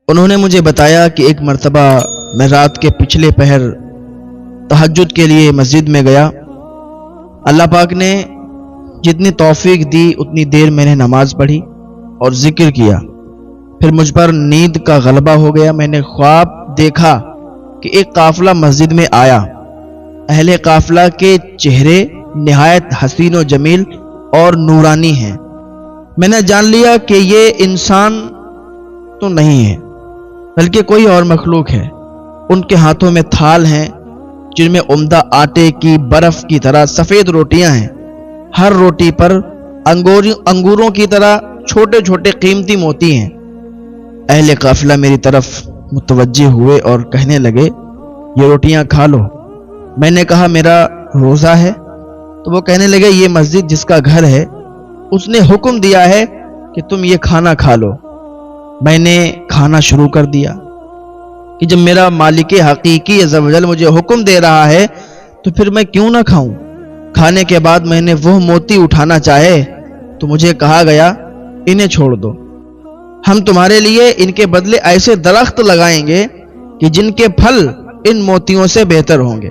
انہوں نے مجھے بتایا کہ ایک مرتبہ میں رات کے پچھلے پہر تہجد کے لیے مسجد میں گیا۔ اللہ پاک نے جتنی توفیق دی اتنی دیر میں نے نماز پڑھی اور ذکر کیا۔ پھر مجھ پر نیند کا غلبہ ہو گیا۔ میں نے خواب دیکھا کہ ایک قافلہ مسجد میں آیا۔ اہل قافلہ کے چہرے نہایت حسین و جمیل اور نورانی ہیں۔ میں نے جان لیا کہ یہ انسان تو نہیں ہے بلکہ کوئی اور مخلوق ہے۔ ان کے ہاتھوں میں تھال ہیں جن میں عمدہ آٹے کی برف کی طرح سفید روٹیاں ہیں۔ ہر روٹی پر انگوروں کی طرح چھوٹے چھوٹے قیمتی موتی ہیں۔ اہل قافلہ میری طرف متوجہ ہوئے اور کہنے لگے، یہ روٹیاں کھا لو۔ میں نے کہا میرا روزہ ہے۔ تو وہ کہنے لگے، یہ مسجد جس کا گھر ہے اس نے حکم دیا ہے کہ تم یہ کھانا کھا لو۔ میں نے کھانا شروع کر دیا کہ جب میرا مالک حقیقی عز و جل مجھے حکم دے رہا ہے تو پھر میں کیوں نہ کھاؤں۔ کھانے کے بعد میں نے وہ موتی اٹھانا چاہے تو مجھے کہا گیا، انہیں چھوڑ دو، ہم تمہارے لیے ان کے بدلے ایسے درخت لگائیں گے کہ جن کے پھل ان موتیوں سے بہتر ہوں گے۔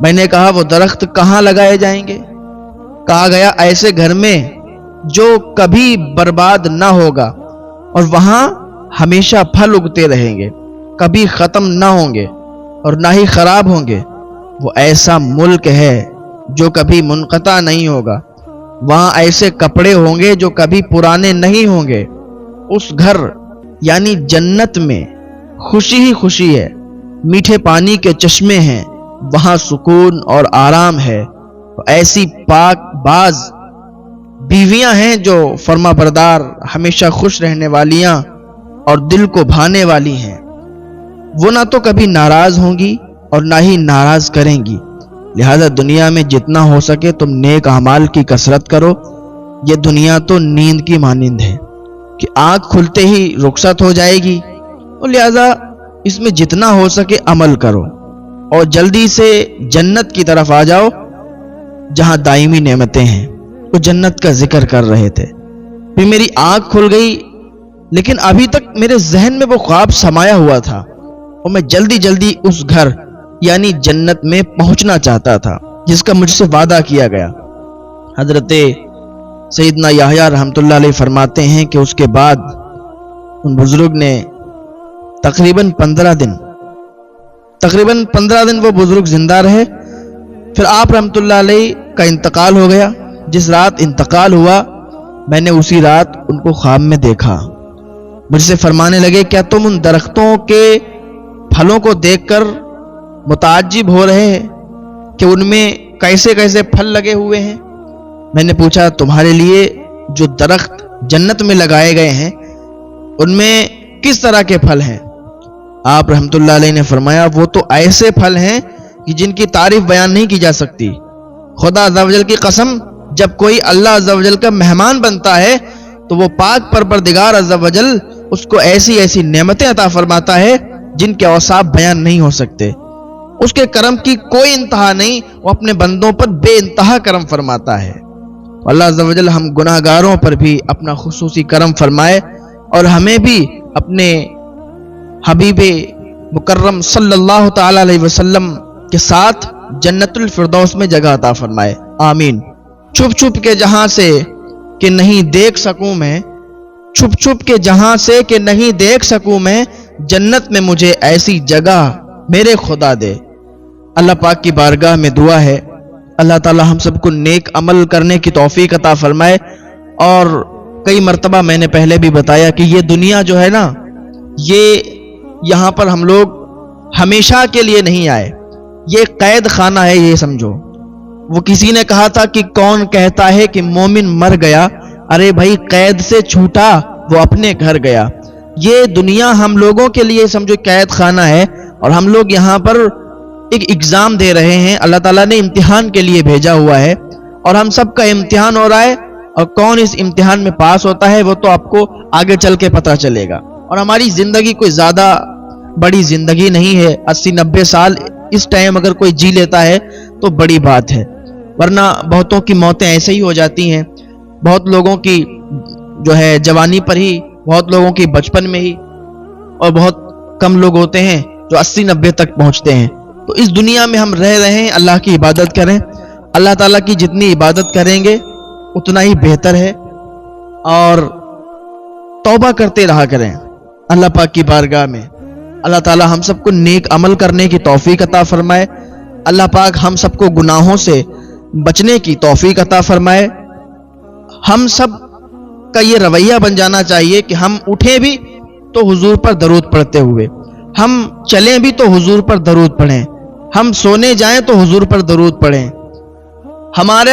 میں نے کہا وہ درخت کہاں لگائے جائیں گے؟ کہا گیا ایسے گھر میں جو کبھی برباد نہ ہوگا اور وہاں ہمیشہ پھل اگتے رہیں گے، کبھی ختم نہ ہوں گے اور نہ ہی خراب ہوں گے۔ وہ ایسا ملک ہے جو کبھی منقطع نہیں ہوگا، وہاں ایسے کپڑے ہوں گے جو کبھی پرانے نہیں ہوں گے۔ اس گھر یعنی جنت میں خوشی ہی خوشی ہے، میٹھے پانی کے چشمے ہیں، وہاں سکون اور آرام ہے۔ ایسی پاک باز بیویاں ہیں جو فرما بردار، ہمیشہ خوش رہنے والیاں اور دل کو بھانے والی ہیں۔ وہ نہ تو کبھی ناراض ہوں گی اور نہ ہی ناراض کریں گی۔ لہذا دنیا میں جتنا ہو سکے تم نیک اعمال کی کثرت کرو۔ یہ دنیا تو نیند کی مانند ہے کہ آنکھ کھلتے ہی رخصت ہو جائے گی، اور لہذا اس میں جتنا ہو سکے عمل کرو اور جلدی سے جنت کی طرف آ جاؤ جہاں دائمی نعمتیں ہیں۔ وہ جنت کا ذکر کر رہے تھے، پھر میری آنکھ کھل گئی، لیکن ابھی تک میرے ذہن میں وہ خواب سمایا ہوا تھا اور میں جلدی جلدی اس گھر یعنی جنت میں پہنچنا چاہتا تھا جس کا مجھ سے وعدہ کیا گیا۔ حضرت سیدنا یحییٰ رحمۃ اللہ علیہ فرماتے ہیں کہ اس کے بعد ان بزرگ نے تقریباً 15 دن وہ بزرگ زندہ رہے۔ پھر آپ رحمۃ اللہ علیہ کا انتقال ہو گیا۔ جس رات انتقال ہوا میں نے اسی رات ان کو خواب میں دیکھا۔ مجھ سے فرمانے لگے، کیا تم ان درختوں کے پھلوں کو دیکھ کر متعجب ہو رہے ہیں کہ ان میں کیسے کیسے پھل لگے ہوئے ہیں؟ میں نے پوچھا، تمہارے لیے جو درخت جنت میں لگائے گئے ہیں ان میں کس طرح کے پھل ہیں؟ آپ رحمت اللہ علیہ نے فرمایا، وہ تو ایسے پھل ہیں کہ جن کی تعریف بیان نہیں کی جا سکتی۔ خدا عز و جل کی قسم، جب کوئی اللہ عز و جل کا مہمان بنتا ہے تو وہ پاک پروردگار عز و جل اس کو ایسی ایسی نعمتیں عطا فرماتا ہے جن کے اوصاف بیان نہیں ہو سکتے۔ اس کے کرم کی کوئی انتہا نہیں، وہ اپنے بندوں پر بے انتہا کرم فرماتا ہے۔ اللہ عز و جل ہم گناہ گاروں پر بھی اپنا خصوصی کرم فرمائے اور ہمیں بھی اپنے حبیب مکرم صلی اللہ تعالی علیہ وسلم کے ساتھ جنت الفردوس میں جگہ عطا فرمائے، آمین۔ چھپ چھپ کے جہاں سے کہ نہیں دیکھ سکوں میں، چھپ چھپ کے جہاں سے کہ نہیں دیکھ سکوں میں، جنت میں مجھے ایسی جگہ میرے خدا دے۔ اللہ پاک کی بارگاہ میں دعا ہے اللہ تعالی ہم سب کو نیک عمل کرنے کی توفیق عطا فرمائے۔ اور کئی مرتبہ میں نے پہلے بھی بتایا کہ یہ دنیا جو ہے نا، یہ یہاں پر ہم لوگ ہمیشہ کے لیے نہیں آئے، یہ قید خانہ ہے، یہ سمجھو۔ وہ کسی نے کہا تھا کہ کون کہتا ہے کہ مومن مر گیا؟ ارے بھائی، قید سے چھوٹا وہ اپنے گھر گیا۔ یہ دنیا ہم لوگوں کے لیے سمجھو قید خانہ ہے، اور ہم لوگ یہاں پر ایک ایگزام دے رہے ہیں، اللہ تعالیٰ نے امتحان کے لیے بھیجا ہوا ہے، اور ہم سب کا امتحان ہو رہا ہے، اور کون اس امتحان میں پاس ہوتا ہے وہ تو آپ کو آگے چل کے پتہ چلے گا۔ اور ہماری زندگی کوئی زیادہ بڑی زندگی نہیں ہے، 80-90 سال اس ٹائم اگر کوئی جی لیتا ہے تو بڑی بات ہے، ورنہ بہتوں کی موتیں ایسے ہی ہو جاتی ہیں، بہت لوگوں کی جو ہے جوانی پر ہی، بہت لوگوں کی بچپن میں ہی۔ اور بہت کم لوگ ہوتے ہیں جو 80-90 تک پہنچتے ہیں. تو اس دنیا میں ہم رہ رہے ہیں، اللہ کی عبادت کریں. اللہ تعالیٰ کی جتنی عبادت کریں گے اتنا ہی بہتر ہے، اور توبہ کرتے رہا کریں اللہ پاک کی بارگاہ میں. اللہ تعالیٰ ہم سب کو نیک عمل کرنے کی توفیق عطا فرمائے. اللہ پاک ہم سب کو گناہوں سے بچنے کی توفیق عطا فرمائے. ہم سب کا یہ رویہ بن جانا چاہیے کہ ہم اٹھیں بھی تو حضور پر درود پڑھتے ہوئے، ہم چلیں بھی تو حضور پر درود پڑھیں، ہم سونے جائیں تو حضور پر درود پڑھیں. ہمارے